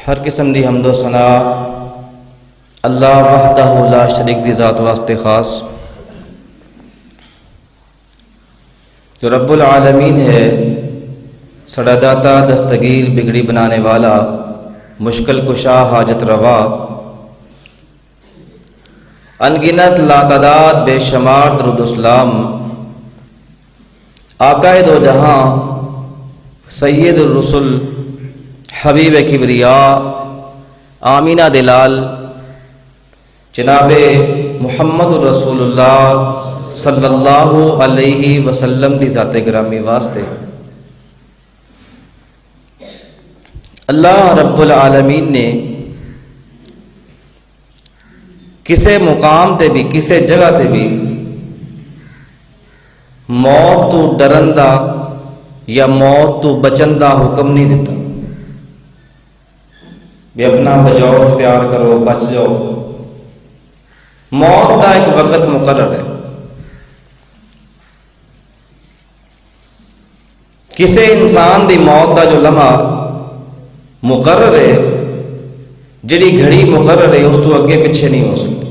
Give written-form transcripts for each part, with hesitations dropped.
ہر قسم دی حمد و ثنا اللہ وحدہ لا شریک دی ذات واسطے خاص جو رب العالمین ہے، سڑا داتا دستگیر بگڑی بنانے والا، مشکل کشا حاجت روا، انگنت لاتعداد بے شمار درود و سلام آقائے دو جہاں سید الرسل حبیب کبریا آمینہ دلال جناب محمد رسول اللہ صلی اللہ علیہ وسلم دی ذات گرامی واسطے اللہ رب العالمین نے کسے مقام تے بھی کسے جگہ تے بھی موت تو ڈرن دا یا موت تو بچن دا حکم نہیں دیتا بھی اپنا بچاؤ اختیار کرو، بچ جاؤ۔ موت دا ایک وقت مقرر ہے، کسے انسان دی موت دا جو لمحہ مقرر ہے، جڑی گھڑی مقرر ہے، اس تو اگے پیچھے نہیں ہو سکتی۔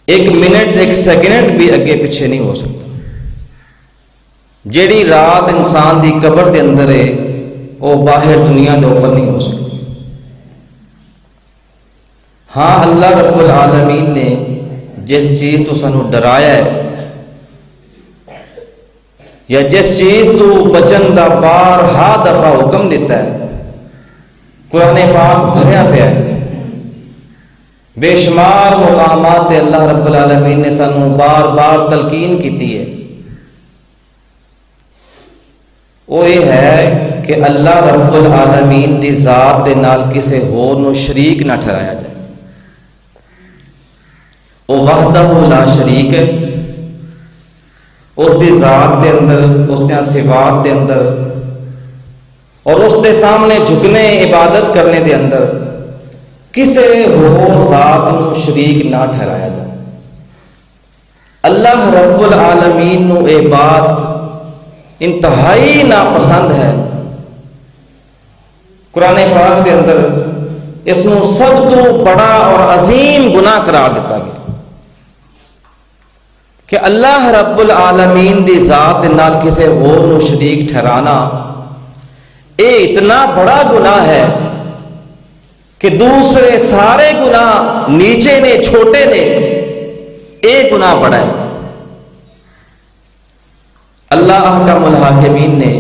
ایک منٹ ایک سیکنڈ بھی اگے پیچھے نہیں ہو سکتا۔ جیڑی رات انسان دی قبر دے اندر ہے وہ باہر دنیا دے اوپر نہیں ہو سکتی۔ ہاں اللہ رب العالمین نے جس چیز تو سانو ڈرایا ہے یا جس چیز تو بچن دا بارہا دفعہ حکم دیتا ہے، قرآن پاک بھریا پیا ہے، بے شمار مقامات تے اللہ رب العالمین نے سانو بار بار تلقین کیتی ہے۔ وہ یہ ہے کہ اللہ رب العالمین دی ذات دے نال کسے ہور نو شریک نہ ٹھہرایا جائے۔ وہ وحدہ لا شریک ہے، اس دی ذات دے اندر، اس دے صفات دے اندر اور اس دے سامنے جھکنے عبادت کرنے دے اندر کسے ہور ذات نو شریک نہ ٹھہرایا جائے۔ اللہ رب العالمین نو اے بات انتہائی ناپسند ہے۔ قرآن پاک دے اندر اس نو سب تو بڑا اور عظیم گناہ قرار دیتا گیا کہ اللہ رب العالمین دی ذات دے نال کسے ہور نو شریک ٹھہرانا اے اتنا بڑا گناہ ہے کہ دوسرے سارے گناہ نیچے نے، چھوٹے نے، اے گناہ بڑا ہے۔ اللہ احکم الحاکمین نے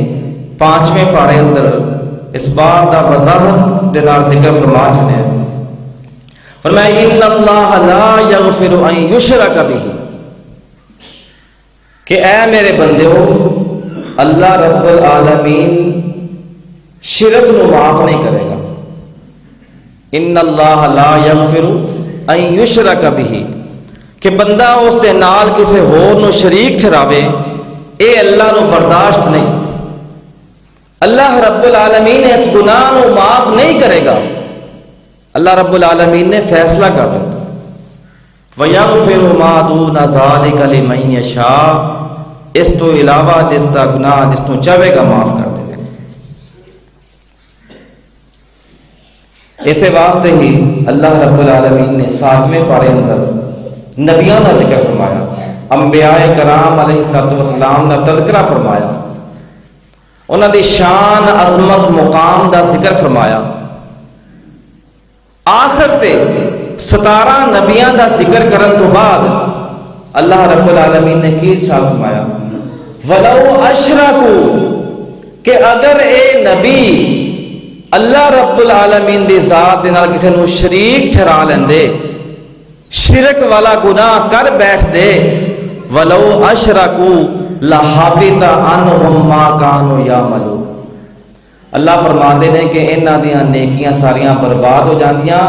5ویں پارے اندر اس بات دا وضاحت دے نال ذکر فرما چھنے فرمایا ان اللہ لا یغفر ان یشرک بہ، کہ اے میرے بندیو اللہ رب العالمین شرک نو معاف نہیں کرے گا۔ ان اللہ لا یغفر ان یشرک بہ، کہ بندہ اس دے نال کسے ہور نو شریک ٹھہراوے، اے اللہ نو برداشت نہیں۔ اللہ رب العالمین اس گناہ نو معاف نہیں کرے گا۔ اللہ رب العالمین نے فیصلہ کر دیتا وَيَغْفِرُ مَا دُونَ ذَلِكَ لِمَن يَشَاءُ، اس تو علاوہ جس دا گناہ جس تو چاہے گا معاف کر دے گا۔ اسے واسطے ہی اللہ رب العالمین نے 7ویں پارے اندر نبیوں کا ذکر فرمایا، انبیاء کرام علیہ السلام کا تذکرہ فرمایا، انہاں دی شان عظمت مقام دا ذکر فرمایا۔ آخر تے 17 نبیاں دا ذکر کرن تو بعد اللہ رب العالمین نے کی ارشاد فرمایا وَلَوْ أَشْرَكُوا، کہ اگر اے نبی اللہ رب العالمین دی ذات دے نال کسے نو شریک ٹھہرا لیندے، شرک والا گناہ کر بیٹھ دے، وَلَوْ أَشْرَكُوا لَحَبِطَ عَنْهُمْ مَا كَانُوا يَعْمَلُونَ، اللہ فرماندے نے کہ انہاں دیاں نیکیاں ساریاں برباد ہو جاندیاں،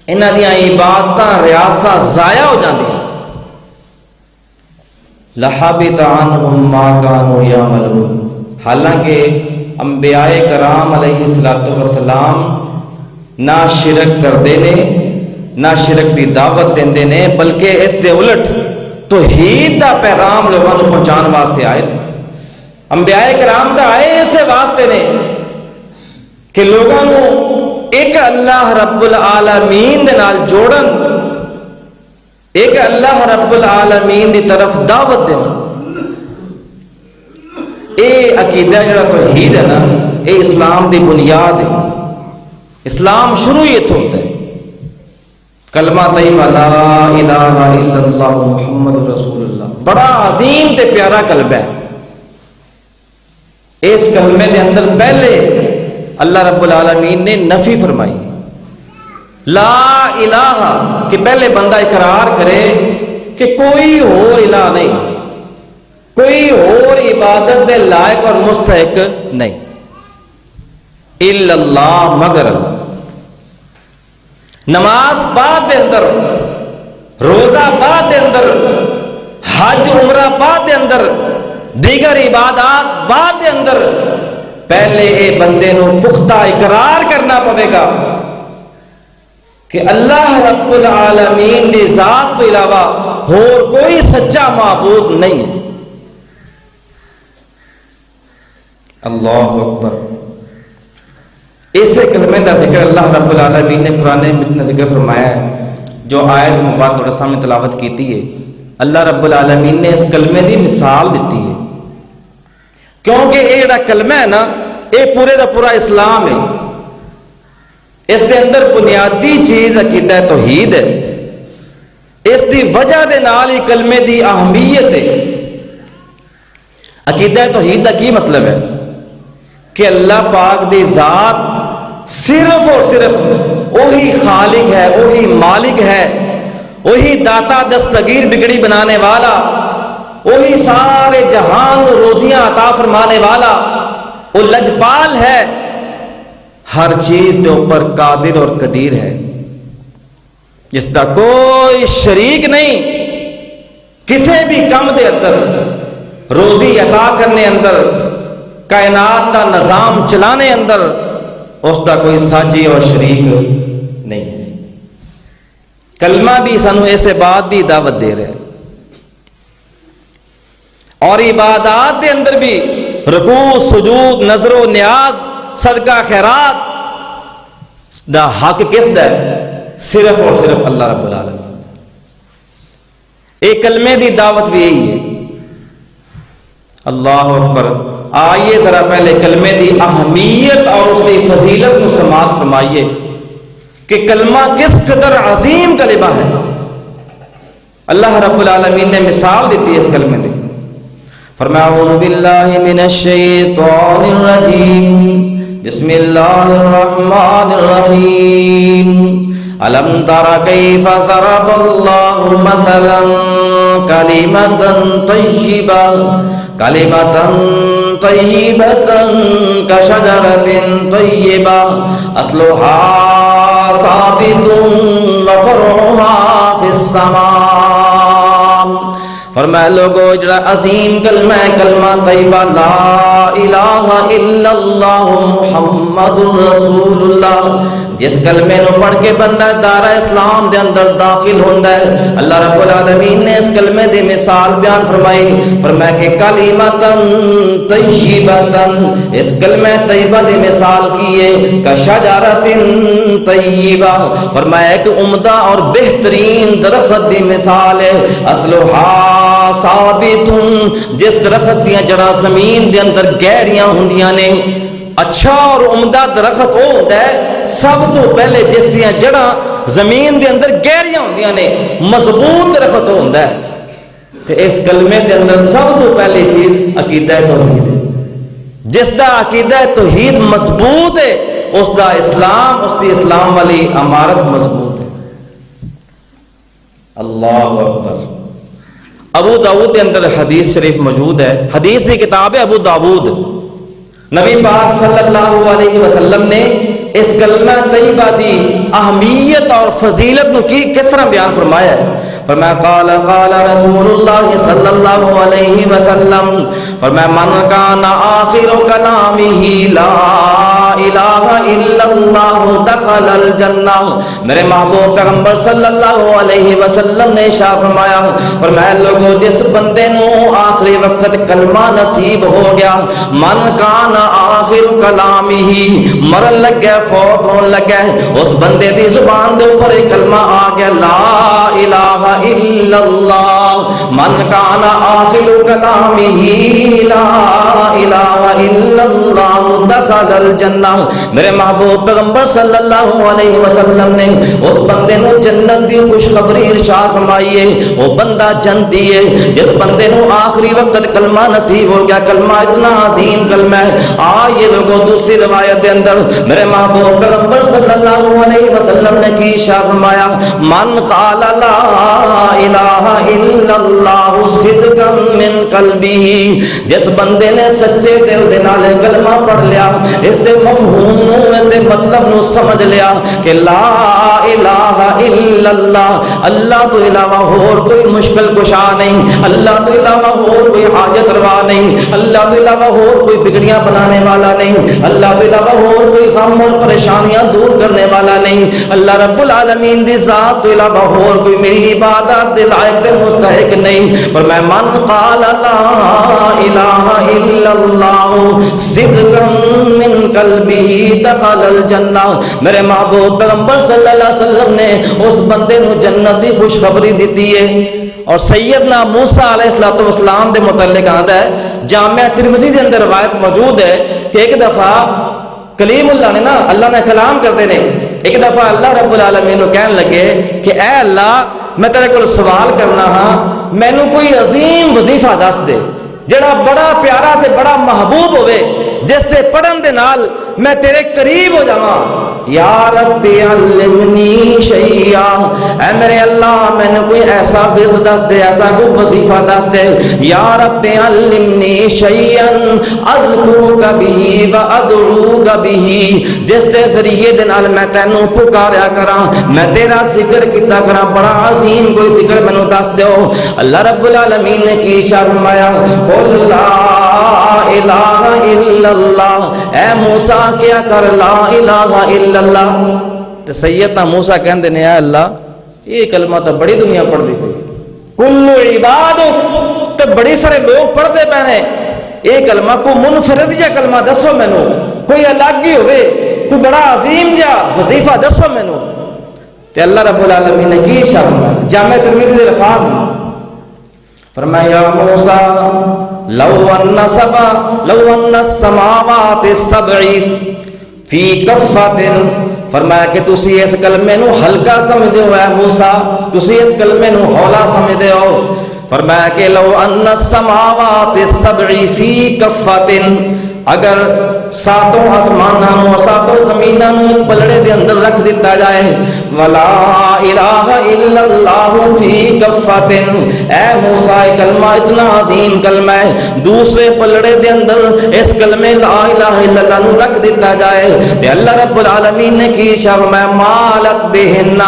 انہاں دیاں عبادتاں ریاستاں ضائع ہو جاندیاں۔ لَحَبِطَ عَنْهُمْ مَا كَانُوا يَعْمَلُونَ، حالانکہ انبیاء کرام علیہ السلام نہ شرک کردے نے، نہ شرک دی دعوت دیندے نے، بلکہ اس دے الٹ توحید دا پیغام لوگوں کو پہنچان واسطے آئے۔ انبیاء کرام دا آئے اسے واسطے نے کہ لوگوں ایک اللہ رب العالمین دے نال جوڑن، ایک اللہ رب العالمین دی طرف دعوت دین. اے عقیدہ جڑا توحید ہے نا، اے اسلام دی بنیاد ہے. اسلام شروع ہی اتھوں ہوتا ہے. کلمہ طیبہ لا الہ الا اللہ محمد رسول اللہ، بڑا عظیم تے پیارا کلمہ ہے. اس کلمے دے اندر پہلے اللہ رب العالمین نے نفی فرمائی، لا الہ، کہ پہلے بندہ اقرار کرے کہ کوئی اور الہ نہیں، کوئی اور عبادت دے لائق اور مستحق نہیں، الا اللہ، مگر اللہ. نماز بعد دے اندر، روزہ بعد دے اندر، حج عمرہ بعد دے اندر، دیگر عبادات بعد دے اندر، پہلے اے بندے نو پختہ اقرار کرنا پڑے گا کہ اللہ رب العالمین دی ذات تو علاوہ اور کوئی سچا معبود نہیں ہے. اللہ اکبر. اسے کلمے کا ذکر اللہ رب العالمین نے قرآن مجید میں ذکر فرمایا ہے. جو آیت مبارک تھوڑے سامنے تلاوت کیتی ہے، اللہ رب العالمین نے اس کلمے دی مثال دیتی ہے، کیونکہ یہ جڑا کلمہ ہے نا، یہ پورے دا پورا اسلام ہے. اس دے اندر بنیادی چیز عقیدہ توحید ہے. اس دی وجہ دے نال ہی کلمے دی اہمیت ہے. عقیدہ توحید کا کی مطلب ہے کہ اللہ پاک دی ذات صرف اور صرف وہی خالق ہے، وہی مالک ہے، وہی داتا دستگیر بگڑی بنانے والا، وہی سارے جہان کو روزیاں عطا فرمانے والا، وہ لجپال ہے، ہر چیز کے اوپر قادر اور قدیر ہے، جس کا کوئی شریک نہیں. کسی بھی کم دے اندر، روزی عطا کرنے اندر، کائنات کا نظام چلانے اندر اس کا کوئی ساجی اور شریک نہیں ہے. کلمہ بھی سانو ایسے بات دی دعوت دے رہے ہیں. اور عبادات دے اندر بھی رکوع، سجود، نظر و نیاز، صدقہ خیرات دا حق کس دا ہے؟ صرف اور صرف اللہ رب العالمین. ایک کلمے دی دعوت بھی یہی ہے. اللہ اکبر. آئیے ذرا پہلے کلمے دی اہمیت اور اس کی فضیلت کو سماعت فرمائیے کہ کلمہ کس قدر عظیم کلمہ ہے. اللہ رب العالمین نے مثال دیتی ہے اس کلمے دی. فرمایا اعوذ باللہ من الشیطان الرجیم، بسم اللہ الرحمن الرحیم. الم تر کیف ضرب اللہ مثلا کلمۃ طیبہ طیبة كشجرة طیبة اصلها ثابت وفرعها في السماء. فرمایا لوگو جڑا عظیم کلمہ ہے، کلمہ طیبہ لا الہ الا اللہ محمد رسول اللہ، جس کلمے نو پڑھ کے بندہ دارہ اسلام دے اندر داخل ہوندا ہے. اللہ رب العالمین نے اس کلمے دی مثال بیان فرمائی. فرمایا کہ کلمۃ طیبۃ، اس کلمہ طیبہ دی مثال کی ہے کشجرۃ طیبہ. فرمایا ایک عمدہ اور بہترین درخت دی مثال ہے. اصلها ثابت، جس درخت دیاں جڑاں زمین دے اندر گہریاں ہوندیاں نے. اچھا اور عمدہ درخت وہ ہوتا ہے سب تو پہلے جس دیاں جڑاں زمین دے اندر گہریاں ہوندیاں نے، مضبوط درخت ہوتا ہے. تو اس کلمے دے اندر سب تو پہلی چیز عقیدہ توحید ہے. جس دا عقیدہ توحید مضبوط ہے، اس دا اسلام، اس دی اسلام والی عمارت مضبوط ہے. اللہ اکبر. ابو داؤد کے اندر حدیث شریف موجود ہے. حدیث دی کتاب ہے ابو داؤد. نبی پاک صلی اللہ علیہ وسلم نے اس کلمہ طیبہ دی اہمیت اور فضیلت نو کس طرح بیان فرمایا ہے. فرمایا قال رسول اللہ صلی اللہ علیہ وسلم، فرمایا من کان آخر کلامہ لا الہ الا اللہ دخل الجنہ. میرے محبوب پیغمبر صلی اللہ علیہ وسلم نے ارشاد فرمایا لوگوں جس بندے نو آخری وقت کلمہ نصیب ہو گیا، من کان آخر کلامہ، مرن لگا فوت ہون لگا، اس بندے دی زبان دے اوپر ایک کلمہ آ گیا لا الہ الا اللہ، من کان آخر کلامہ لا الہ الا اللہ دخل الجنہ. میرے محبوب پیغمبر صلی اللہ علیہ وسلم نے اس بندے نو جنت دی خوشخبری ارشاد فرمائی ہے. وہ بندہ جنتی ہے جس بندے نو آخری وقت کلمہ نصیب ہو گیا. کلمہ اتنا عظیم کلمہ ہے. یہ لوگوں دوسری روایت دے اندر میرے محبوب پیغمبر صلی اللہ علیہ وسلم نے کی ارشاد فرمایا من قال لا الہ الا اللہ صدقا من قلبہ، جس بندے نے سچے دل دے نال کلمہ پڑھ لیا، اس دے مفہوم نو اس دے مطلب نو سمجھ لیا کہ لا الہ الا اللہ، اللہ تو علاوہ اور کوئی مشکل کشا نہیں، اللہ تو علاوہ اور کوئی حاجت روا نہیں، اللہ تو علاوہ اور کوئی بگڑیاں بنانے والا نہیں، اللہ تو علاوہ اور کوئی غم اور پریشانیاں دور کرنے والا نہیں، اللہ رب العالمین دی ذات تو علاوہ اور کوئی میری عبادت دے لائق دے مستحق نہیں. پر میں من قال لا الہ الا اللہ صدقا من قلبہ دخل الجنہ. میرے محبوب پیغمبر صلی اللہ علیہ وسلم نے اس بندے نو جنت دی خوشخبری دیتی ہے. اور سیدنا موسیٰ علیہ السلام دے متعلق آتا ہے جامعہ ترمذی دے اندر روایت موجود ہے کہ ایک دفعہ کلیم اللہ نے اللہ نے کلام کرتے نے، ایک دفعہ اللہ رب العالمین کو کہنے لگے کہ اے اللہ میں تیرے کو سوال کرنا ہاں، مینوں کوئی عظیم وظیفہ دس دے جڑا بڑا پیارا تے بڑا محبوب ہوئے، جس تے پڑھن دے نال میں تیرے قریب ہو جاواں. یا رب علمنی شیئا، اے میرے اللہ میں نے کوئی ایسا ورد دس دے، ایسا کوئی وظیفہ دس دے. یا رب علمنی شیئا اذکرک بہ و ادعوک بہ، جس دے ذریعے دے نال میں تینوں پکاریا کراں، میں تیرا ذکر کیتا کراں، بڑا عظیم کوئی ذکر مینوں دس دیو. اللہ رب العالمین نے کی فرمایا قل لا الہ الا اللہ، اے موسیٰ کیا کر لا الہ الا اللہ. تو سیدنا موسیٰ کہندے نے اے اللہ یہ کلمہ تو بڑی دنیا پڑھ دی پئی، کل عبادک تو بڑی سارے لوگ پڑھتے پے نے، یہ کلمہ کو منفرد جا کلمہ دسو مینوں، کوئی الگ ہی ہوئے، کوئی بڑا عظیم جا وظیفہ دسو مینوں. تے اللہ رب العالمین نے کی فرمایا جامع ترمذی دے الفاظ فرمایا موسیٰ لو ان السماوات السبع فی کفۃ، فرمایا کہ تسی اس کلمے نو ہلکا سمجھدے ہو اے موسیٰ، تسی اس کلمے نو ہولا سمجھدے ہو. فرمایا کہ لو ان السماوات السبع فی کفۃ، اگر ساتوں آسمانوں اور ساتوں زمینوں ایک پلڑے دے اندر رکھ دیتا جائے، ولا الہ الا اللہ فی کفۃ، اے موسیٰ کلمہ اتنا عظیم کلمہ ہے، دوسرے پلڑے دے اندر اس کلمے لا الہ الا اللہ نو رکھ دیتا جائے تے اللہ رب العالمین نے کی فرمایا مالت بہن،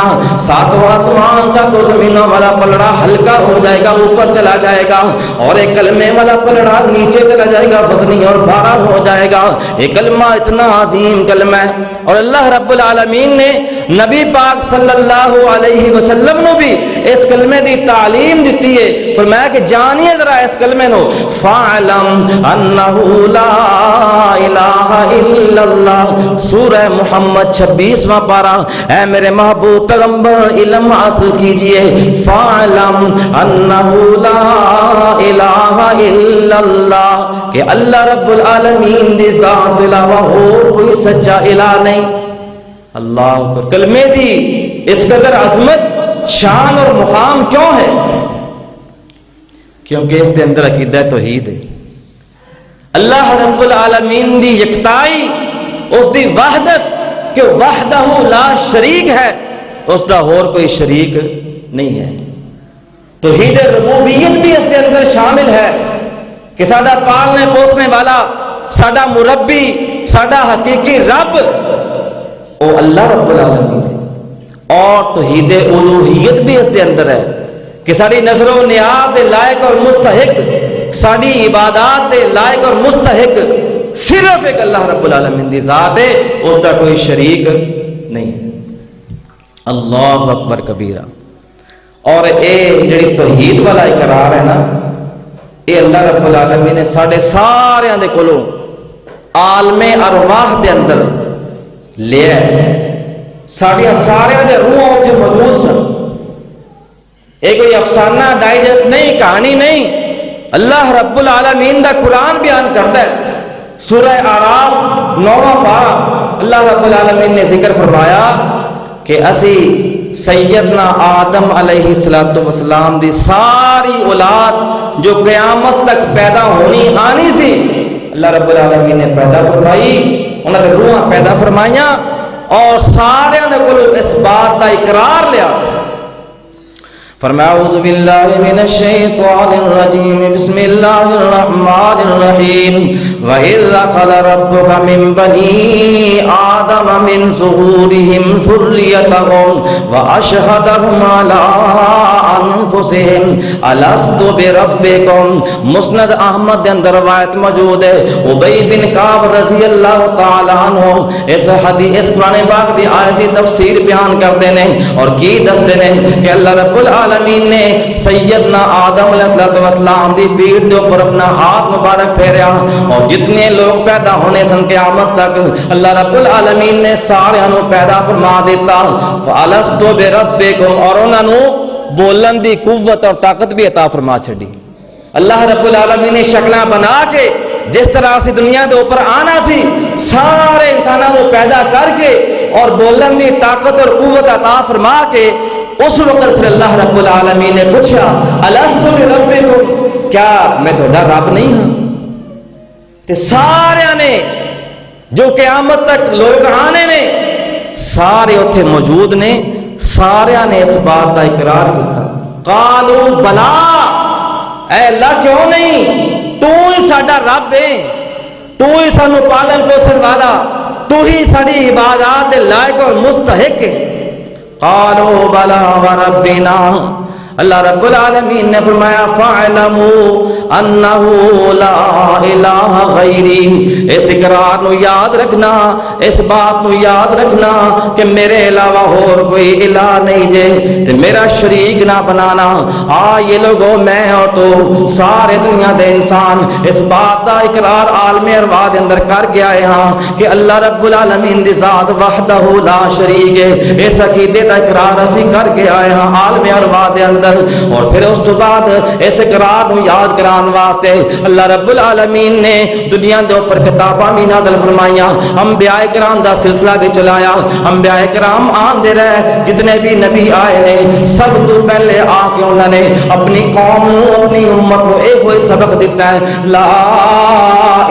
ساتوں آسمان ساتوں زمینوں والا پلڑا ہلکا ہو جائے گا، اوپر چلا جائے گا، اور ایک کلمے والا پلڑا نیچے چلا جائے گا، وزنی اور بھارا ہو جائے گا. یہ کلمہ اتنا عظیم کلمہ ہے. اور اللہ رب العالمین نے نبی پاک صلی اللہ علیہ وسلم نو بھی اس کلمے دی تعلیم دیتی ہے. فرمایا کہ جانیے ذرا اس کلمے نو، فَعْلَمْ أَنَّهُ لَا إِلَهَ إِلَّا اللَّهُ، سورہ محمد 26واں پارہ. اے میرے محبوب پیغمبر علم حاصل کیجئے، فَعْلَمْ أَنَّهُ لَا إِلَهَ إِلَّا اللَّهُ، کہ اللہ رب العالمین دی ذات علاوہ اور کوئی سچا الہ نہیں. اللہ اکبر. کلمے دی اس قدر عظمت شان اور مقام کیوں ہے؟ کیونکہ اس دے اندر عقیدہ توحید ہے، اللہ رب العالمین دی یکتائی، اس دی وحدت کہ وحدہ لا شریک ہے، اس دا اور کوئی شریک نہیں ہے. توحید ربوبیت بھی اس دے اندر شامل ہے کہ ساڈا پالنے پوسنے والا، ساڈا مربی، ساڈا حقیقی رب او اللہ رب العالمین ہے. اور توحید الوہیت بھی اس دے اندر ہے کہ ساری نظر و نیاز دے لائق اور مستحق، ساری عبادات دے لائق اور مستحق صرف ایک اللہ رب العالمین دی ذات ہے، اس کا کوئی شریک نہیں۔ اللہ اکبر کبیرہ۔ اور اے جڑی توحید والا اقرار ہے نا، اے اللہ رب العالمین نے ساڈے سارے دے کولوں عالم ارواح دے اندر لیا ہے، ساڈیاں سارے دے روحاں اتنے موجود سن۔ یہ کوئی افسانہ ڈائجسٹ نہیں، کہانی نہیں، اللہ رب العالمین دا قرآن بیان کرتا ہے۔ سورہ اعراف 9واں پارہ اللہ رب العالمین نے ذکر فرمایا کہ اسی سیدنا آدم علیہ السلام دی ساری اولاد جو قیامت تک پیدا ہونی آنی سی، اللہ رب العالمین نے پیدا فرمائی، انہوں نے روحاں پیدا فرمائیاں، اور سارے نے کولوں اس بات کا اقرار لیا۔ فرمایا اعوذ باللہ من الشیطان الرجیم بسم اللہ الرحمن الرحیم وَإِذْ أَخَذَ رَبُّكَ مِنْ بَنِي آدَمَ مِنْ ظُهُورِهِمْ ذُرِّيَّتَهُمْ وَأَشْهَدَهُمْ عَلَىٰ أَنفُسِهِمْ أَلَسْتُ بِرَبِّكُمْ۔ مسند احمد دے اندر روایت موجود ہے، ابی بن کعب رضی اللہ تعالی عنہ اس حدیث قرآن پاک دی آیت دی تفسیر بیان کرتے ہیں اور کی دستے ہیں کہ اللہ رب العالمین نے سیدنا آدم علیہ السلام دی پیٹھ دے اوپر اپنا ہاتھ مبارک پھیریا، اور جتنے لوگ پیدا ہونے سن قیامت تک اللہ رب العالمین نے سارے انہوں پیدا فرما دیتا۔ فَأَلَسْتُ بِرَبِّكُمْ، اور انہوں نے بولن دی قوت اور طاقت بھی عطا فرما چھڑی۔ اللہ رب العالمین نے شکلیں بنا کے جس طرح سے دنیا دے اوپر آنا سی، سارے انسانوں کو پیدا کر کے اور بولن دی طاقت اور قوت عطا فرما کے اس وقت پھر اللہ رب العالمین نے پوچھا الستو بربکم، کیا میں تھوڑا رب نہیں ہوں؟ تے سارے نے جو قیامت تک لوگ آنے نے سارے اتھے موجود نے، سارے نے اس بات کا اقرار کیتا۔ قالو بلا، اے اللہ کیوں نہیں، تو ہی ساڈا رب ہے، تو ہی سانو پالن پوسن والا، تو ہی ساری عبادات دے لائق اور مستحق ہے۔ قالوا بلا وربنا، اللہ رب العالمین نے فرمایا فَاعْلَمُوا أَنَّهُ لَا إِلَٰهَ غَيْرِي، اس اقرار نو یاد رکھنا، اس بات نو یاد رکھنا کہ میرے علاوہ اور کوئی الہ نہیں جے، تے میرا شریک نہ بنانا۔ یہ لوگوں میں اور تو سارے دنیا دے انسان اس بات دا اقرار عالم ارواح دے اندر کر کے آئے ہاں کہ اللہ رب العالمین دی ذات وحدہ لا شریک ہے، اس عقیدے دا اقرار اسی کر کے آئے ہاں عالم ارواح دے اندر۔ اور پھر اس تو بعد اس اقرار نو یاد کران واسطے اللہ رب العالمین نے دنیا دے اوپر کتاباں بھی نازل فرمائیاں، انبیاء کرام دا سلسلہ بھی چلایا، انبیاء کرام آندے رہے، جتنے بھی نبی آئے نے سب تو پہلے آ کے انہوں نے اپنی قوم نو اپنی امت کو ایک ہوئی سبق دیتا ہے لا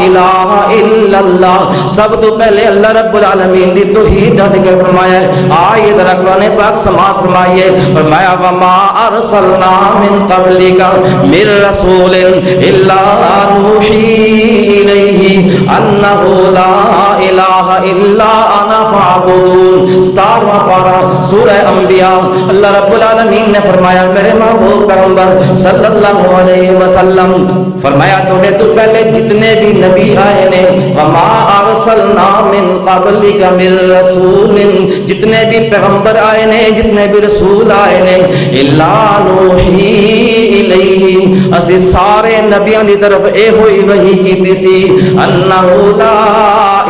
الہ الا اللہ۔ سب تو پہلے اللہ رب العالمین دی توحید دا ذکر فرمایا ہے۔ آئے ذرا قرآن پاک سماعت فرمائیے، فرمایا وما ارسلنا من قبلک من رسول الا نوحی الیہ انہ لا الہ الا انا فاعبدون۔ 17واں پارہ سورہ انبیاء، اللہ رب العالمین نے فرمایا میرے محبوب پیغمبر صلی اللہ علیہ وسلم، فرمایا توڑے تو پہلے جتنے بھی نبی آئے نے وما ارسلنا من قبلک من رسول، جتنے بھی پیغمبر آئے نے جتنے بھی رسول آئے نے الا نوحی الیہ، اسی سارے نبیوں دی طرف اے ہوئی وحی کیتی سی انہ لا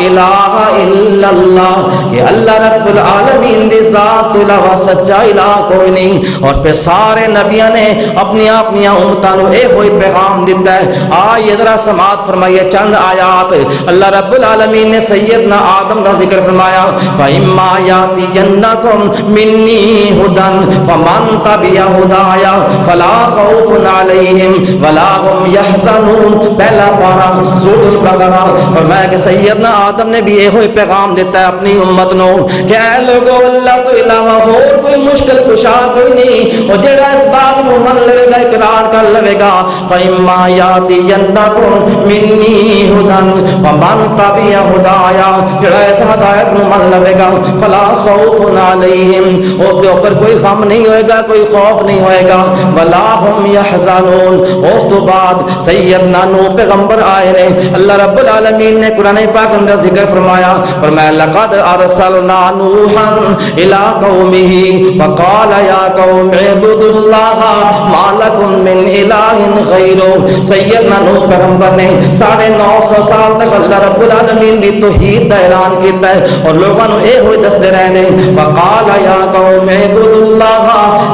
الہ الا اللہ، کہ اللہ رب العالمین دی ذات تو علاوہ سچا الہ کوئی نہیں۔ اور پھر سارے نبیوں نے اپنی اپنی امتوں نو اے ہوئی پیغام دیتا ہے۔ آئیے ذرا سماعت فرمائیے چند آیات، اللہ رب العالمین نے سیدنا آدم کا ذکر فرمایا فَإِمَّا يَأْتِيَنَّكُم مِّنِّي هُدًى فَمَن تَبِعَ هُدَايَ فَلَا خَوْفٌ عَلَيْهِمْ وَلَا هُمْ يَحْزَنُونَ۔ پہلا پارہ سورۃ البقرہ، فرمایا کہ سیدنا آدم نے بھی یہ ہوئی پیغام دیتا ہے اپنی امت نو کہ اے لوگو اللہ تو علاوہ اور کوئی مشکل کشا کوئی نہیں، اور جڑا اس بات نو من لے گا اقرار کر لے گا فَإِمَّا يَأْتِيَنَّكُم مِّنِّي هُدًى فَمَن تَبِعَ هُدَايَ، جڑا اس ہدایت نو من لے گا فَلَا خَوْفٌ عَلَيْهِمْ، اس دے اوپر کوئی غم نہیں ہوئے گا، کوئی خوف نہیں ہوئے گا، وَلَا هُمْ يَحْزَنُونَ۔ اس تو بعد سیدنا نوح پیغمبر آئے نے، اللہ رب العالمین نے قرآن پاک اندر ذکر فرمایا لقد ارسلنا نوحا الى قومه فقال یا قوم اعبدوا اللہ ما لکم من الہ غیرہ۔ سیدنا نوح پیغمبر نے 950 سال تک اللہ رب العالمین دی توحید دا اعلان کیتا ہے اور لوگوں نے اے ہوئے دستے رہنے فقال یا قوم اعبدوا اللہ،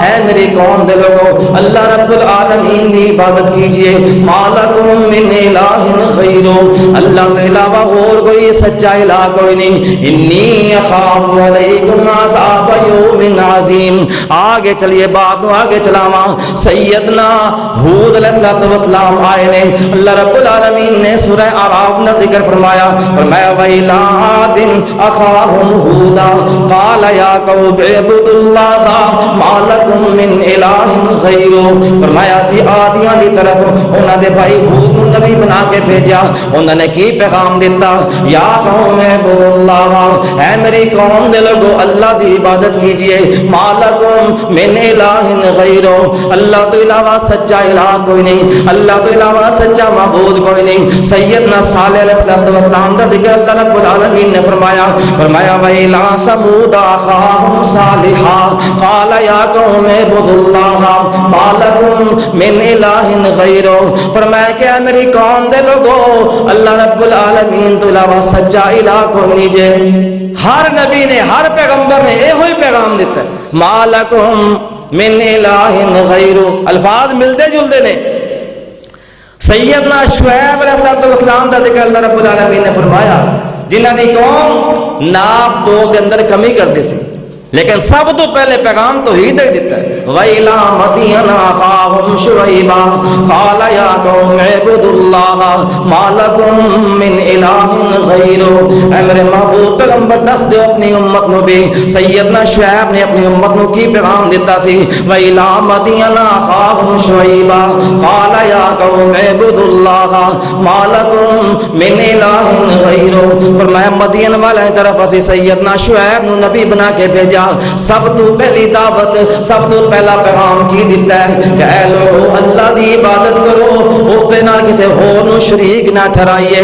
اے میری قوم دے لوگو اللہ رب العالمین دی عبادت کیجئے، ما لکم من الہ غیرہ، اللہ کے علاوہ اور کوئی سچا الہ کوئی نہیں، انی اخاف علیکم عذاب یوم عظیم۔ آگے چلیے بات آگے چلاواں، سیدنا ہود علیہ السلام آئے نے، اللہ رب العالمین نے سورہ اعراف میں ذکر فرمایا وَإِلَىٰ عَادٍ أَخَاهُمْ هُودًا قَالَ يَا قَوْمِ اعْبُدُوا اللَّهَ مَا لَكُم مِّنْ إِلَٰهٍ غَيْرُهُ۔ فرمایا سی عادیاں دی طرف انہاں دے بھائی ہود نو نبی بنا کے بھیجا، انہوں نے کی پیغام دیتا یا قوم اعبدوا اللہ، اے میری قوم دے لوگو اللہ دی عبادت کیجئے، ما لکم من الہ غیرہ، اللہ تو علاوہ سچا الہ کوئی نہیں، اللہ تو علاوہ سچا معبود کوئی نہیں۔ سیدنا صالح علیہ السلام کا ذکر اللہ رب العالمین نے فرمایا وَإِلَىٰ ثَمُودَ أَخَاهُمْ صَالِحًا قَالَ يَا قَوْمِ اعْبُدُوا اللَّهَ مَا لَكُم مِّنْ إِلَٰهٍ غَيْرُهُ۔ فرمایا کہ اے میری قوم دے لوگو اللہ رب العالمین تو علاوہ سچا الہ کوئی نہیں جے۔ ہر نبی نے ہر پیغمبر نے یہ ہوئی پیغام دیتا ہے ما لکم من الہ غیرہ، الفاظ ملتے جلتے نے۔ سیدنا شعیب علیہ السلام کا ذکر اللہ رب العالمین نے فرمایا جنہ دی قوم ناپ تو کے اندر کمی کرتی سی، لیکن سب تو پہلے پیغام توحید ہی دیتا ہے وَإِلَىٰ مَدْيَنَ أَخَاهُمْ شُعَيْبًا قَالَ يَا قَوْمِ اعْبُدُوا اللَّهَ مَا لَكُم مِّنْ إِلَٰهٍ غَيْرُهُ۔ اے میرے محبوب پیغمبر دس دو اپنی امت نو بھی، سیدنا شعیب نے اپنی امت نو کی پیغام دیتا سی وَإِلَىٰ مَدْيَنَ أَخَاهُمْ شُعَيْبًا قَالَ يَا قَوْمِ اعْبُدُوا اللَّهَ مَا لَكُم مِّنْ إِلَٰهٍ غَيْرُهُ۔ فرمایا مدین والے طرف اسی سیدنا شعیب نو نبی بنا کے بھیجا، سب تو پہلی دعوت سب تو پہلا پیغام کی دیتا ہے کہ اے لوگو اللہ دی عبادت کرو، اس دے نال کسے ہور نو شریک نہ ٹھہرائیے۔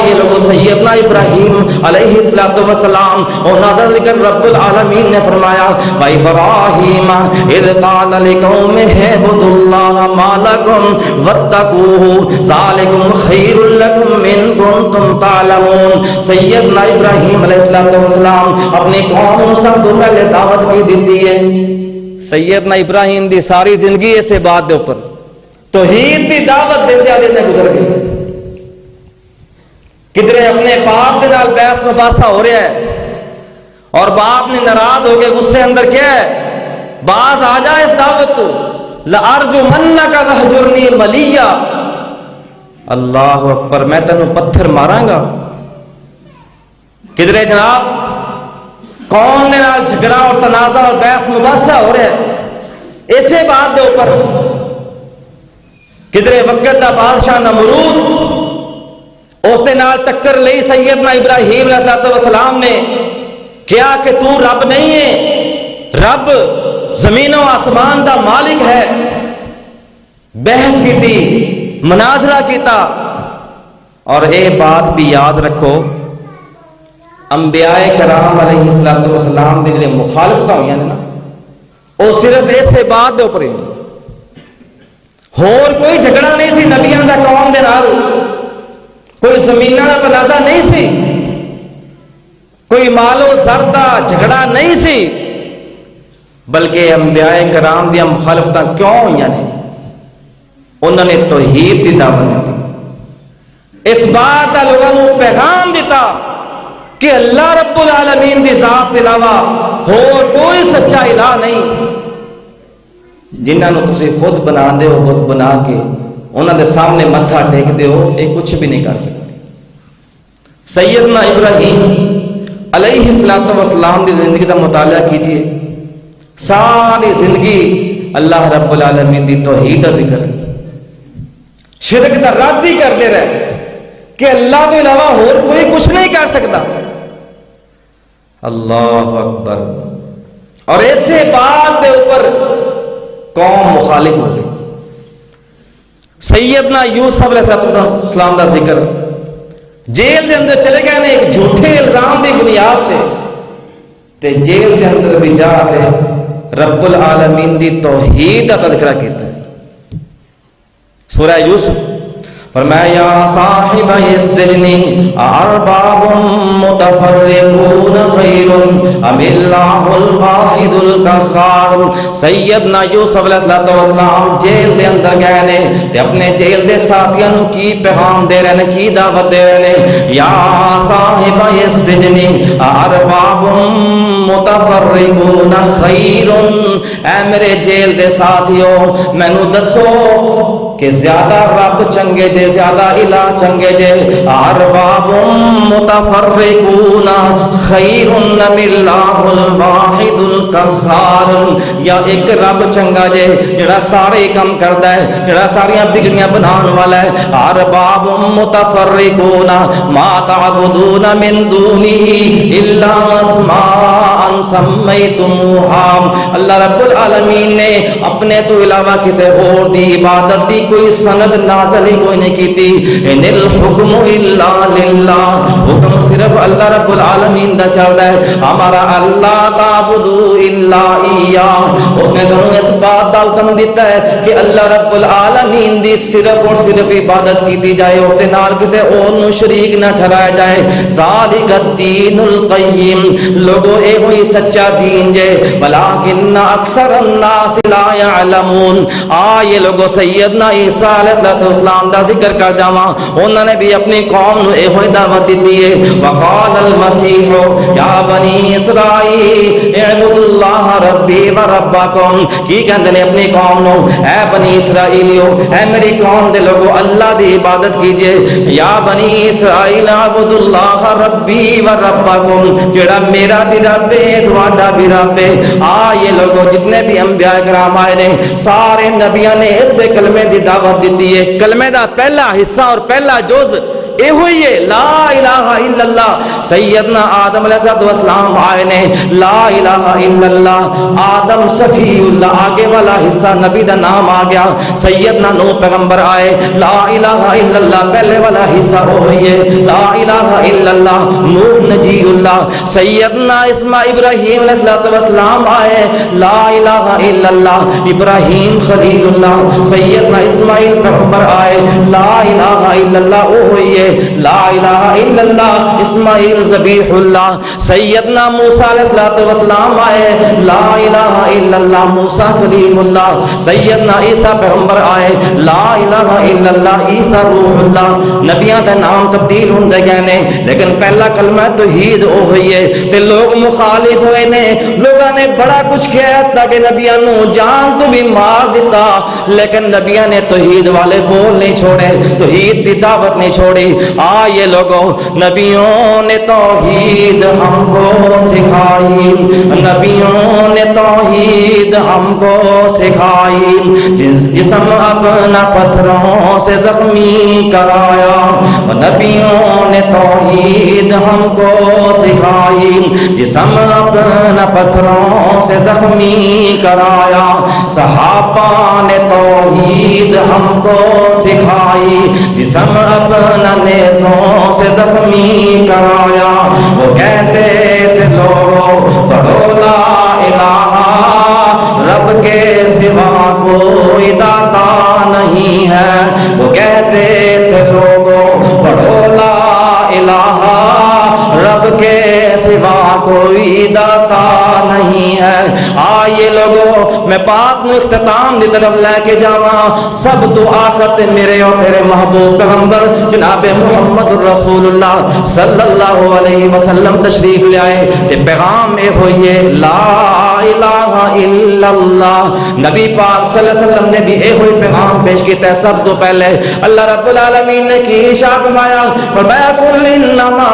یہ لوگو سیدنا ابراہیم علیہ السلام انہاں دا ذکر رب العالمین نے فرمایا وَإِبْرَاهِيمَ إِذْ قَالَ لِقَوْمِهِ اعْبُدُوا اللَّهَ مَا لَكُمْ وَاتَّقُوهُ ذَلِكُمْ خَيْرٌ لَكُمْ إِن كُنتُمْ تَعْلَمُونَ۔ سیدنا ابراہیم علیہ السلام اپنی قوم کو سب تو پہلے دعوت بھی دیتی ہے۔ سیدنا ابراہیم دی ساری زندگی اسے بات دے اوپر توحید دی دعوت دیتے دیتے گزر گئی، کدھرے اپنے باپ دے نال بحث مباحثہ ہو رہا ہے اور باپ نے ناراض ہو کے غصے اندر کیا ہے باز آ جا اس دعوت تو لَأَرْجُمَنَّكَ وَاهْجُرْنِي مَلِيًّا، اللہ اکبر، میں تینوں پتھر ماراں گا۔ کدھرے جناب قوم نے نال جھگڑا اور تنازع اور بحث مباحثہ ہو رہا ہے ایسے بات دے اوپر، کدھرے وقت دا بادشاہ نمرود اس دے نال ٹکر لئی سیدنا ابراہیم علیہ السلام نے کیا کہ تو رب نہیں ہے، رب زمین و آسمان دا مالک ہے، بحث کی تھی، مناظرہ کیتا۔ اور اے بات بھی یاد رکھو انبیاء کرام علیہ السلام دے جڑے مخالفت ہوئی نا وہ صرف ایسے بات دے اوپر ہی، ہور کوئی جھگڑا نہیں سی نبیاں دا قوم دے نال، کوئی زمیناں دا تنازع نہیں سی، کوئی مال و زر دا جھگڑا نہیں سی، بلکہ انبیاء کرام دی مخالفتاں کیوں ہوئی نے؟ انہوں نے توحید دی دعوت دیتی، اس بات دا لوگوں کو پیغام دیتا کہ اللہ رب العالمین دی ذات کے علاوہ اور کوئی سچا الہ نہیں، جنہاں نو تسی خود بنا دے ہو بت بنا کے انہاں دے سامنے متھا ٹیک دے ہو، یہ کچھ بھی نہیں کر سکتے۔ سیدنا ابراہیم علیہ السلام کی زندگی کا مطالعہ کیجئے، ساری زندگی اللہ رب العالمین دی توحید کا ذکر ہے، شرک کا رد ہی کرتے رہے کہ اللہ کے علاوہ اور کوئی کچھ نہیں کر سکتا۔ اللہ اکبر۔ اور ایسے بات کے اوپر قوم مخالف ہو گئی۔ سیدنا یوسف علیہ السلام کا ذکر، جیل دے اندر چلے گئے نے ایک جھوٹے الزام دی بنیاد تے جیل دے اندر بھی جا تے رب العالمین دی توحید کا تذکرہ کیتا ہے۔ سورہ یوسف فرمایا یا صاحب السجن ارباب متفرقون خیر ام اللہ الواحد القہار۔ سیدنا یوسف علیہ السلام جیل دے اندر گئے نے تے اپنے جیل دے ساتھیاں نو کی پیغام دے رہے نے، کی دعوت دے رہے نے، یا صاحب السجن ارباب متفرقون خیر، اے میرے جیل دے ساتھیو مینوں دسو کہ زیادہ رب چنگے جے، زیادہ الہ چنگے جے، ارباب متفرقون خیر ام اللہ الواحد القہار، یا ایک رب چنگا جے جڑا سارے کم کردا ہے، جڑا ساریاں بگڑیاں بنان والا ہے۔ ارباب متفرقون ما تعبدون من دونه الا اسماء سمیتموها، اللہ رب العالمین نے اپنے تو علاوہ کسی اور دی عبادت دی کوئی سند نازل ہی کوئی نہیں کیتی۔ ان الحکم الا للہ، حکم صرف اللہ رب العالمین دا چلدا ہے۔ ہمارا اللہ تعبدو الا ایاہ، اس نے تمہیں اس بات دا حکم دیتا ہے کہ اللہ رب العالمین دی صرف اور صرف عبادت کیتی جائے، اس دے نال کسی اور نو شریک نہ ٹھہرایا جائے۔ ذالک الدین القیم، لوگو اے ہوئی سچا دین جے، ولکن اکثر الناس لا یعلمون۔ یہ لوگو سیدنا عیسیٰ علیہ السلام دا ذکر کر جاواں، انہوں نے بھی اپنی قوم نو اے ہوئی دعوت دیتی ہے۔ وقال المسیح یا بنی اسرائیل اعبدوا اللہ ربی و ربکم، کی کہندے نے اپنی قوم نو، اے بنی اسرائیلیو، اے میری قوم دے لوگو اللہ دی عبادت کیجئے۔ یا بنی اسرائیل اعبدوا اللہ ربی و ربکم، جڑا میرا بھی رب ہے تہاڈا بھی رب ہے۔ یہ لوگو جتنے بھی انبیاء کرام آئے نے سارے نبیوں نے اس کلمے دی دعوت دیتی ہے۔ کلمے دا پہلا حصہ اور پہلا جز اے ہوئی ہے لا الہ الا اللہ۔ سیدنا آدم علیہ السلام آئے نے لا الہ الا اللہ، آدم صفی اللہ، آگے والا حصہ نبی دا نام آ گیا۔ سیدنا نوح پیغمبر آئے لا الہ الا اللہ، پہلے والا حصہ ہوئی ہے لا الہ الا اللہ، نوح نجی اللہ۔ سیدنا ابراہیم علیہ السلام آئے لا الہ الا اللہ، ابراہیم خلیل اللہ۔ سیدنا اسماعیل پیغمبر آئے لا الہ الا اللہ، وہ ہوئی ہے لا الہ الا اللہ، اسماعیل ذبیح اللہ۔ سیدنا موسیٰ علیہ السلام آئے لا الہ الا اللہ، موسیٰ کلیم اللہ۔ سیدنا عیسیٰ پیغمبر آئے لا الہ الا اللہ، عیسیٰ روح اللہ۔ نبیاں دے نام تبدیل ہوندے گئے نے لیکن پہلا کلمہ توحید او ہوئی ہے تے لوگ مخالف ہوئے نے، لوگاں نے بڑا کچھ کیا تاکہ نبیاں نو جان تو بھی مار دیتا، لیکن نبیاں نے توحید والے بول نہیں چھوڑے، توحید دی دعوت نہیں چھوڑی۔ یہ لوگوں نبیوں نے توحید ہم کو سکھائی، نبیوں نے توحید ہم کو سکھائی، جسم اپنا پتھروں سے زخمی کرایا، نبیوں نے توحید ہم کو سکھائی، جسم اپنا پتھروں سے زخمی کرایا، صحابہ نے توحید ہم کو سکھائی، جسم اپنا نیزوں سے زخمی کرایا، وہ کہتے تھے لوگوں پڑھو لا الہ، رب کے سوا کوئی داتا نہیں ہے، وہ کہتے تھے لوگوں پڑھو لا الہ، رب کے سوا کوئی داتا نہیں ہے۔ آئیے لوگوں میں پاک میں اختتام دی طرف لے کے جاواں، سب تو آخر تے میرے اور تیرے محبوب پیغمبر جناب محمد رسول اللہ صلی اللہ علیہ وسلم تشریف لے آئے تے پیغام اے ہوئیے لا الہ الا اللہ۔ نبی پاک صلی اللہ علیہ وسلم نے بھی اے ہوئی پیغام پیش کیتا ہے۔ سب تو پہلے اللہ رب العالمین نے کی ارشاد فرمایا فرمایا قل انما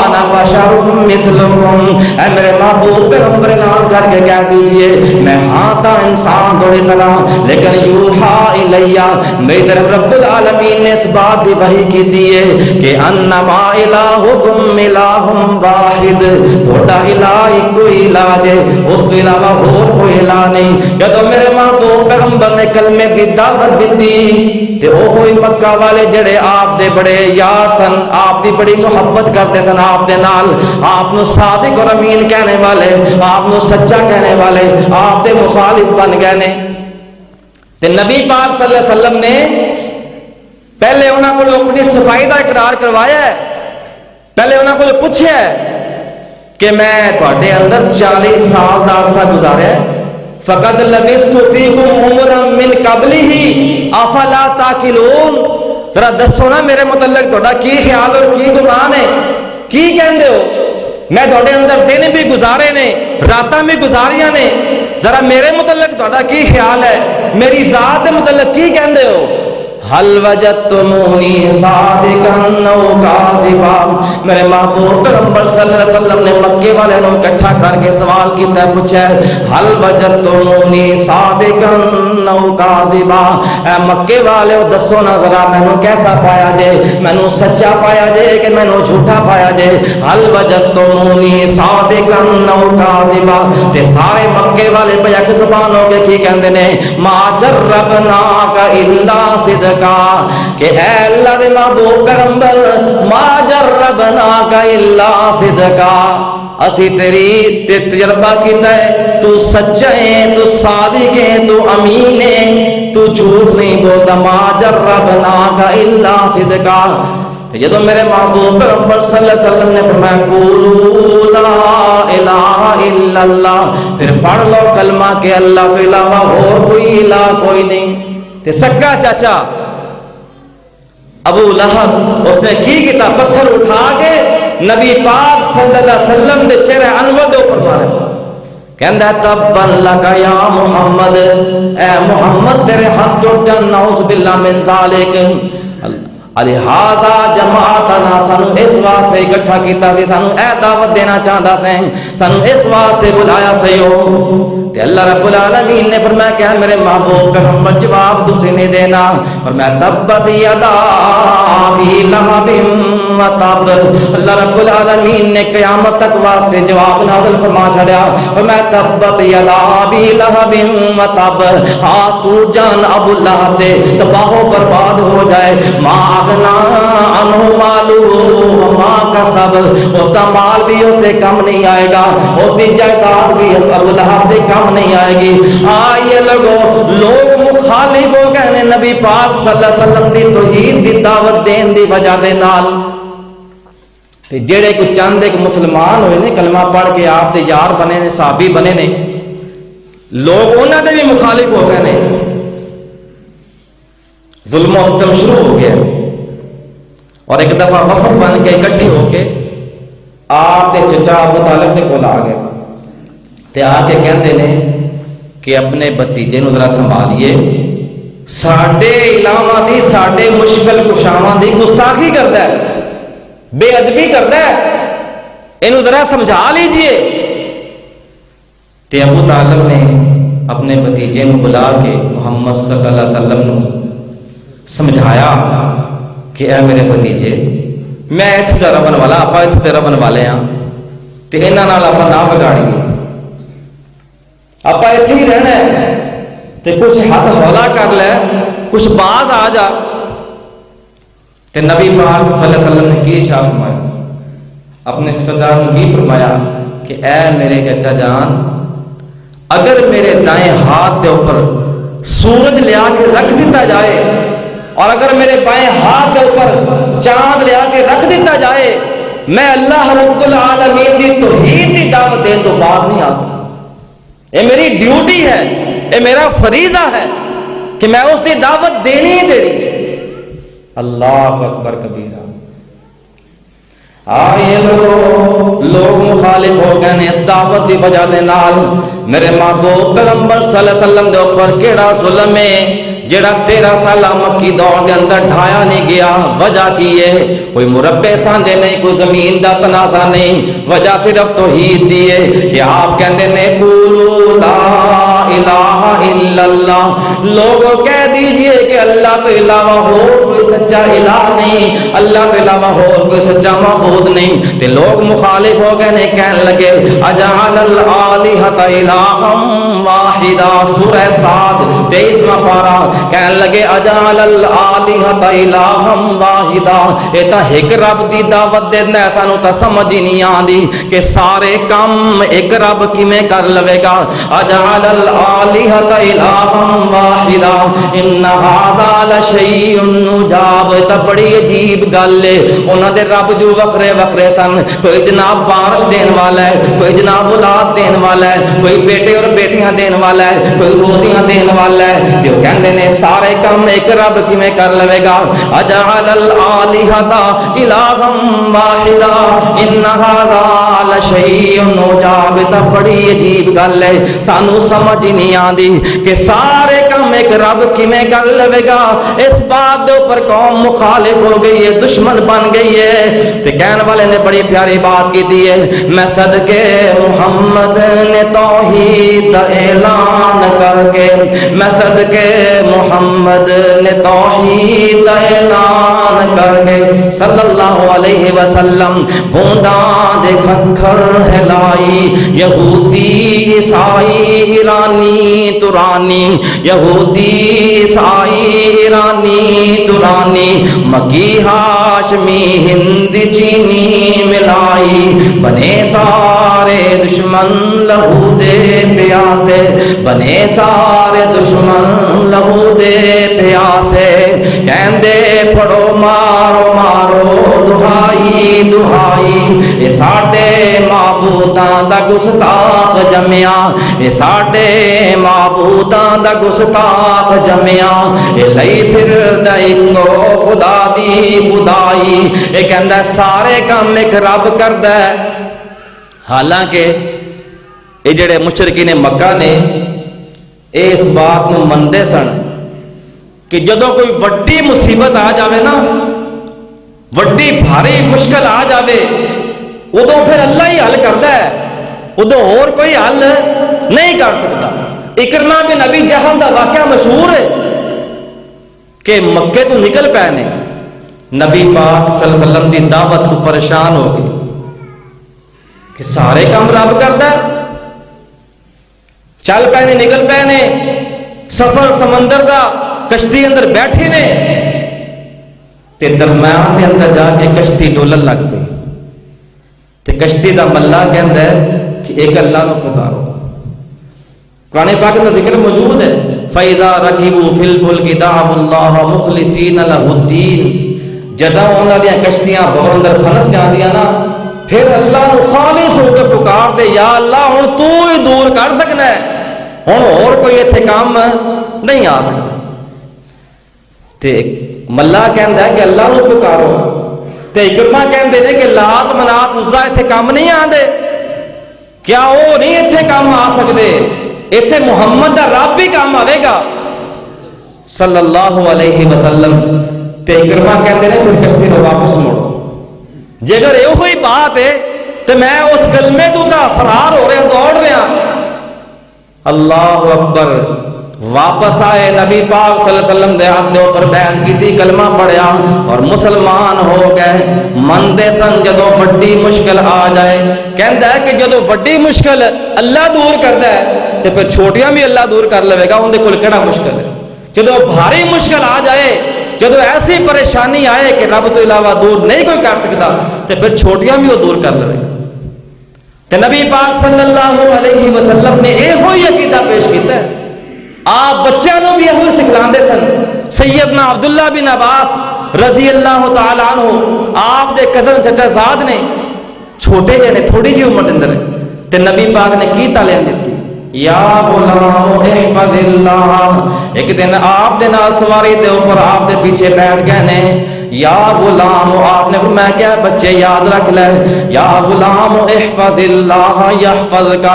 انا بشر مثلکم، اے میرے محبوب پیغمبر اعلان کر کے کہہ دیجئے میں ہاں تا انسان تھوڑی طرح لیکن یوحا الیہ، میری طرف رب العالمین نے اس بات دی وحی کی دیے کہ انما الہکم الہ واحد، تھوڑا الہ کوئی الہ ہے، اس تو علاوہ اور کوئی الہ نہیں۔ جب میرے محبوب پیغمبر نے کلمے دی دعوت دیتی تے وہ ہوئی مکہ والے جڑے آپ دے بڑے یار سن، آپ دی بڑی محبت کرتے سن، آپ دے نال آپ نو صادق اور امین کہنے والے، آپ نو سچا کہنے والے آپ دے مخالف بن گئے نے۔ تے نبی پاک صلی اللہ علیہ وسلم نے پہلے انہاں کو اپنی صفائی دا اقرار کروایا ہے، پہلے انہاں کو پوچھا ہے کہ میں تواڈے اندر 40 سال دا عرصہ گزاریا ہے، فقد لبثت فیکم عمرا من قبلہ افلا تاکلون، ذرا دسو نا میرے متعلق تہاڈا کی خیال اور کی گمان ہے، کی کہندے ہو؟ میں تہاڈے اندر دن بھی گزارے نے، راتاں بھی گزاریاں نے، ذرا میرے متعلق تہاڈا کی خیال ہے، میری ذات دے متعلق کی کہندے ہو؟ حل وجدتمونی صادقا او کاذبا، میرے محبوب پیغمبر صلی اللہ علیہ وسلم نے مکے والے نوں اکٹھا کر کے سوال کیتا ہے، پوچھا ہے حل وجدتمونی صادقا او کاذبا، اے مکے والے دسو نا ذرا مینوں کیسا پایا جے، مینوں سچا پایا جے کہ مینوں جھوٹا پایا جے؟ حل وجدتمونی صادقا او کاذبا، تے سارے مکے والے بیک زبان ہو کے کی کہندے نے ما جربناک الا صدقا، کہ اے اللہ دے محبوب پیغمبر ما جربناک الا صدقا، اسی تیری تجربہ کیتا ہے تو سچا ہے، تو صادق ہے، تو امین ہے، تو جھوٹ نہیں بولتا، ما جربناک الا صدقا۔ جدو میرے محبوب پیغمبر صلی اللہ علیہ وسلم نے فرمایا قولوا لا الہ الا اللہ، پھر پڑھ لو کلمہ کہ اللہ تو علاوہ اور کوئی الہ کوئی نہیں، تے سکا چاچا ابو لہب اس نے کی کیتا، پتھر اٹھا کے نبی پاک صلی اللہ علیہ وسلم دے چہرے انور دے اوپر مارے، کہندا ہے تبن لک یا محمد، اے محمد تیرے ہاتھ ٹوٹن، نعوذ باللہ من ذالک، لہذا جماعتنا سانو اس واسطے اکٹھا کیتا سی، سانو اے دعوت دینا چاہتا سے، سانو اس واسطے بلایا سیو۔ تے اللہ رب العالمین نے فرمایا کہ میرے محبوب پیغمبر جواب تسی نہیں دینا، فرمایا تبت یدا ابی لہب وتب، اللہ رب العالمین نے قیامت تک واسطے جواب نازل فرما چھڑیا، فرمایا تبت یدا ابی لہب وتب، ہاں تو جان ابو لہب دے تباہ و برباد ہو جائے، ما اغنا عنہ مالہ وما کسب، اس دا مال بھی اس دے کم نہیں آئے گا، اس دی جائیداد بھی اس ابو لہب دے کم نہیں آئے گی۔ آئیے لوگ مخالف ہو گئے نے نبی پاک صلی اللہ علیہ وسلم دی توحید دی دعوت دین دی وجہ دے نال، تے جڑے کو چند ایک مسلمان ہوئے نے کلمہ پڑھ کے آپ دے یار بنے نے، صحابی بنے نے، لوگ انہاں دے بھی مخالف ہو گئے نے، ظلم و ستم شروع ہو گیا، اور ایک دفعہ وفد بن کے اکٹھے ہو کے آپ دے چچا ابو طالب دے کول آ گئے، تے آ کے کہندے نے کہ اپنے بھتیجے نو ذرا سنبھالیے، ساڈے علامہ دی ساڈے مشکل کشاواں دی گستاخی کردا ہے، بے ادبی کردا ہے، اینو ذرا سمجھا لیجئے۔ تے ابو طالب نے اپنے بھتیجے نو بلا کے محمد صلی اللہ علیہ وسلم نو سمجھایا کہ اے میرے بھتیجے میں ایتھے دا ربن والا، آپ ایتھے دے ربن والے ہاں، تے انہاں نال آپ نہ بگاڑیے، آپ ایتھے ہی رہنا ہے، تے کچھ ہاتھ ہولا کر لے، کچھ باز آ جا۔ تے نبی پاک صلی اللہ علیہ وسلم نے کی ارشاد فرمایا، اپنے چچا جان کو کی فرمایا کہ اے میرے چچا جان، اگر میرے دائیں ہاتھ دے اوپر سورج لیا کے رکھ دیتا جائے اور اگر میرے بائیں ہاتھ کے اوپر چاند لیا کے رکھ دیتا جائے، میں اللہ رب العالمین العالمین دی توحید دی دعوت دین تو باز نہیں آ سکتا. یہ میری ڈیوٹی ہے, یہ میرا فریضہ ہے کہ میں اس دی دعوت دینی ہی دینی. اللہ اکبر کبیرہ. آئے لوگ مخالف ہو گئے نے اس دعوت دی وجہ دے نال. میرے محبوب پیغمبر صلی اللہ علیہ وسلم دے اوپر کیڑا ظلم ہے جڑا 13 سالہ مکی دور دے اندر ڈھایا نہیں گیا. وجہ کی ہے؟ کوئی مربع سانجے نہیں, کوئی زمین دا تنازع نہیں, وجہ صرف توحید دی ہے کہ آپ کہندے نے قولوا لا الہ الا اللہ. لوگوں کہہ دیجئے کہ اللہ تو علاوہ اور کوئی سچا الہ نہیں, اللہ تو علاوہ اور کوئی سچا معبود نہیں. تے لوگ مخالف ہو گئے نے, کہنے لگے اجعل الالہۃ الہا واحدا. سورہ صاد 23واں پارہ کہنے لگے اجعل الالہۃ الہا واحدا. اے تا ایک رب دی دعوت دیندا ہے, سانو تا سمجھ ہی نہیں آندی کہ سارے کام ایک رب کیویں کر لوے گا. اجعل الالہۃ الہا واحدا ان ھذا لشیء عجاب. تا بڑی عجیب گل ہے. انہاں دے رب جو وکھرے وکھرے سن, کوئی جناب بارش دین والا ہے, کوئی جناب اولاد دین والا ہے, کوئی بیٹے اور بیٹیاں دین والا ہے, کوئی روزیاں دین والا ہے. تے او کہندے نے سارے کام ایک رب کیویں کر لوے گا. اجعل الالہۃ الہا واحدا ان ھذا لشیء عجاب. تا بڑی عجیب گل ہے, سانو سمجھ ہی نہیں آندی کہ سارے کام ایک رب کیویں کر لوے گا. اس بات دے اوپر قوم مخالف ہو گئی ہے, دشمن بن گئی ہے. تے کہنے والے نے بڑی پیاری بات کی دی ہے, میں صدقے محمد نے توحید اعلان کر کے, میں صدقے محمد نے توحید اعلان کر کے صلی اللہ علیہ وسلم بونداں دے کھکھر ہلائی. یہودی عیسائی ایرانی ترانی, یہودی عیسائی ایرانی ترانی, مکی ہاشمی ہند چینی ملائی. بنے سارے دشمن لہو دے پیاسے, بنے سارے دشمن لہو دے پیاسے. کہندے پڑھو مارو مارو دہائی دہائی. اے ساڈے معبوداں دا گستاخ جمیا, اے ساڈے معبوداں دا گستاخ جمیا. اے لئی پھردا اکو خدا دی خدائی. اے کہندا سارے کام ایک رب کردا ہے. حالانکہ یہ جڑے مشرکین مکہ نے اس بات نو مندے سن کہ جدوں کوئی وڈی مصیبت آ جاوے نا, وڈی بھاری مشکل آ جاوے, ادو پھر اللہ ہی حل کرتا ہے, ادو اور کوئی حل نہیں کر سکتا. اکرمہ بن ابی جہل دا واقعہ مشہور ہے کہ مکے تو نکل پے نے, نبی پاک صلی اللہ علیہ وسلم دی دعوت تو پریشان ہو گئے کہ سارے کام رب کرتا ہے. چل پے نے, نکل پے نے, سفر سمندر دا, کشتی اندر بیٹھے نے, تے درمیان دے اندر جا کے کشتی ڈولن لگ پئی. تے کشتی دا ملا کہندا ہے کہ ایک اللہ نو پکارو. قرآن پاک کا ذکر موجود ہے, فَإِذَا رَكِبُوا فِي الْفُلْكِ دَعَوُا اللَّهَ مُخْلِصِينَ لَهُ الدِّينَ. جدوں انہاں دیاں کشتیاں بہر اندر پھنس جاندیاں نا, پھر اللہ نو خالص ہو کے پکار دے, یا اللہ ہن تو ہی دور کر سکنا ہے, ہن اور کوئی ایتھے کام نہیں آ سکتا. تے ملا کہندا ہے کہ اللہ نو پکارو. تے اکرمہ کہندے نے کہ لات منات عزا ایتھے کام نہیں آندے, کیا وہ نہیں ایتھے کام آ سکدے؟ ایتھے محمد دا رب بھی کام آئے گا صلی اللہ علیہ وسلم. تے اکرمہ کہندے نے پھر کشتی نو واپس موڑو. جے اگر یہ ہوئی بات ہے تو میں اس کلمے تو تا فرار ہو رہا, دوڑ رہا. اللہ اکبر. واپس آئے, نبی پاک صلی اللہ علیہ وسلم دے ہاتھ دے اوپر بیعت کی تھی, کلمہ پڑھیا اور مسلمان ہو گئے. مندے سن جدو وڈی مشکل آ جائے, کہندا ہے کہ جدو وڈی مشکل اللہ دور کردا ہے تے پھر چھوٹیاں بھی اللہ دور کر لے گا. اون دے کول کیڑا مشکل ہے؟ جدو بھاری مشکل آ جائے, جدو ایسی پریشانی آئے کہ رب تو علاوہ دور نہیں کوئی کر سکتا, تے پھر چھوٹیاں بھی وہ دور کر لے گا. تے نبی پاک صلی اللہ علیہ وسلم نے یہ ہوئی عقیدہ پیش کیتا ہے. آپ بچوں کو بھی یہ سکھلاندے سن. سیدنا عبداللہ بن عباس رضی اللہ تعالیٰ عنہ آپ دے کزن چچا زاد نے چھوٹے جہے نے تھوڑی جی عمر دے اندر تے نبی پاک نے کی تعلیم دیتی یا غلام احفظ اللہ. ایک دن آپ دے نال سواری دے اوپر آپ دے پیچھے بیٹھ گئے نے یا غلام آپ نے فرمایا کیا بچے یاد رکھ لے یا غلام احفظ اللہ یحفظک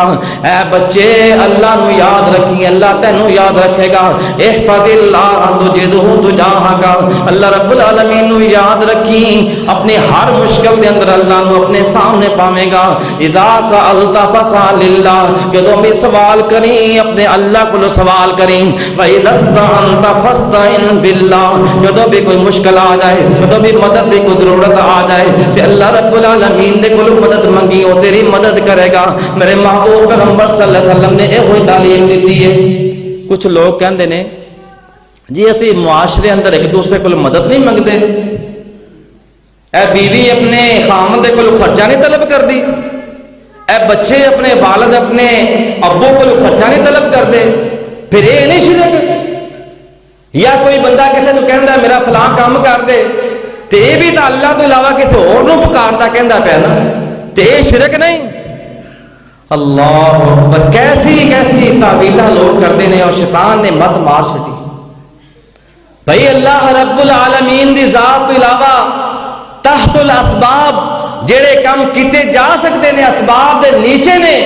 اے بچے اللہ نو یاد رکھی اللہ تینو یاد رکھے گا. احفظ اللہ تجدہ تجاہک اللہ رب العالمین نو یاد رکھی اپنی ہر مشکل دے اندر اللہ نو اپنے سامنے پاویں گا. اذا سألت فاسأل اللہ جدوں بھی سوال کریں اپنے اللہ کو سوال کریں. وَإِذَا اسْتَعَنْتَ فَاسْتَعِنْ بِاللَّهِ جدوں بھی کوئی مشکل آ جائے جدوں بھی مدد کی کوئی ضرورت آ جائے تے اللہ رب العالمین دے کولوں مدد منگی وہ تیری مدد کرے گا. میرے محبوب پیغمبر صلی اللہ علیہ وسلم نے یہ تعلیم دیتی ہے. کچھ لوگ کہندے نے جی اسی معاشرے اندر ایک دوسرے کو مدد نہیں منگتے. اے بیوی اپنے خامن دے کولوں خرچہ نہیں طلب کردی, اے بچے اپنے والد اپنے ابو کو خرچہ نہیں طلب کرتے, پھر یہ نہیں شرک. یا کوئی بندہ کسی کو کہندا ہے میرا فلاں کام کر دے تے یہ بھی تو اللہ تو علاوہ کسی اور نو پکارتا کہندا پیا نا, تے یہ شرک نہیں. اللہ اکبر کیسی کیسی تعویلاں لوگ کرتے ہیں اور شیطان نے مت مار چھڈی. بھائی اللہ رب العالمین دی ذات تو علاوہ تحت الاسباب جڑے کام کیتے جا سکتے ہیں اسباب دے نیچے نے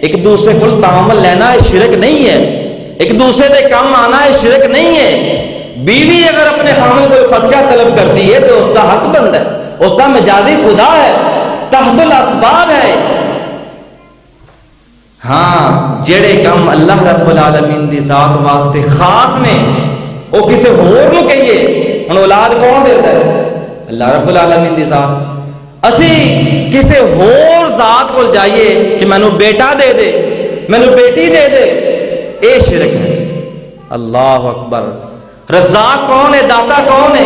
ایک دوسرے کو تعامل لینا ہے شرک نہیں ہے. ایک دوسرے دے کام آنا ہے شرک نہیں ہے. بیوی اگر اپنے خامن کو خرچہ طلب کرتی ہے تو اس کا حق بند ہے, اس کا مجازی خدا ہے, تحت الاسباب ہے. ہاں جڑے کام اللہ رب العالمین دی ذات واسطے خاص نے وہ کسی ہور نو کہیے. ہن اولاد کون دیتا ہے؟ اللہ رب العالمین دی ذات. اسی کسی ہور ذات کو جائیے کہ مینو بیٹا دے دے مینو بیٹی دے دے, اے شرک ہے. اللہ اکبر. رزاق کون ہے؟ داتا کون ہے؟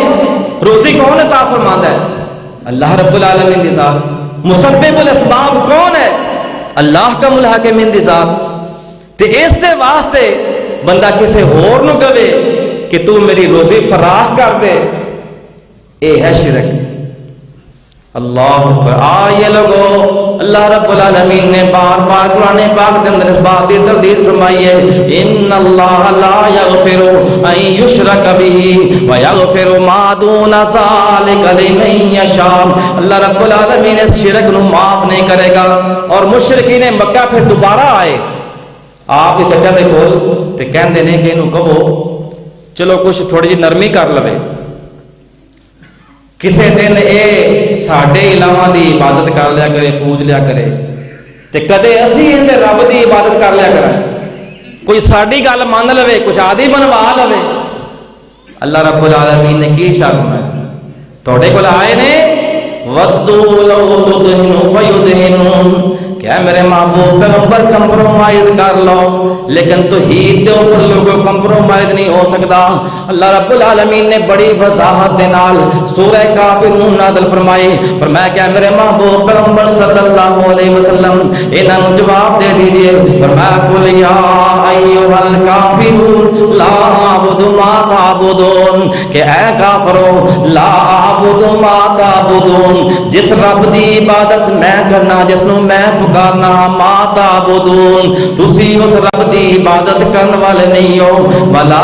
روزی کون عطا فرماندا ہے؟ اللہ رب العالمین دی ذات. مسبب الاسباب کون ہے؟ اللہ کا الحاکمین دی ذات. تے اس دے واسطے بندہ کسی ہور نو کہے کہ تو میری روزی فراخ کر دے, اے ہے شرک. اللہ اکبر. آئیے لوگو اللہ رب العالمین نے بار بار قرآن پاک کے اندر اس بات کی تردید فرمائی ہے ان اللہ لا یغفر ان یشرک به ویغفر ما دون ذلک لمن یشاء. اللہ رب العالمین اس شرک نو معاف نہیں کرے گا. اور مشرکین مکہ پھر دوبارہ آئے آپ کے چچا دے کول تے کہندے نے کہ انہوں کہو چلو کچھ تھوڑی جی نرمی کر لوے, کسے دن اے ساڈے علاوہ دی عبادت کر لیا کرے پوج لیا کرے تے کدے اسی اندے رب دی عبادت کر لیا کریں, کوئی ساڈی گل مان لوے کچھ آدھی بنوا لوے. اللہ رب العالمین نے کی شرم ہے تھوڑے کول آئے نے ودو لو تدہنوا فیدہنون کہ اے میرے محبوب پیغمبر کمپرومائز کر لو, لیکن توحید دے اوپر لوگوں کمپرومائز نہیں ہو سکتا. اللہ رب العالمین نے بڑی وضاحت دے نال سورہ کافرون نازل فرمائی. فرمایا کہ اے میرے محبوب پیغمبر صلی اللہ علیہ وسلم انہاں نو جواب دے دیجئے. فرمایا قل یا ایھا الکافرون لا اعبد ما تعبدون کہ اے کافرو لا اعبد ما تعبدون جس رب دی عبادت میں کرنا جس نو میں پکارنا ما تعبدون تسی اس رب دی عبادت کرن والے نہیں ہو. ولا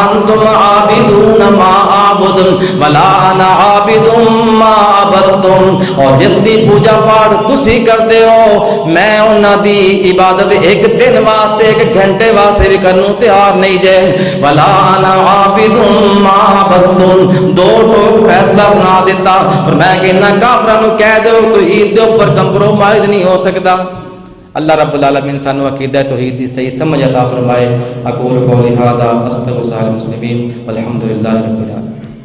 انتم عابدون ما اعبد ولا انا عابد ما عبدتم اور جس دی پوجا پاٹ تسی کردے ہو میں انہاں دی عبادت ایک دن واسطے ایک گھنٹے واسطے بھی کرنوں تیار نہیں جے. ولا انا عابد ما عبدتم دو ٹوک فیصلہ سنا دیتا. پر میں کہنا کافراں نو کہہ دو توحید دے اوپر کمپرومائز نہیں ہو سکتا. اللہ رب العالمین سانو عقیدہ توحید دی صحیح سمجھ عطا فرمائے. اقول قولی ھذا استغفر اللہ المسلمین والحمد للہ رب العالمین.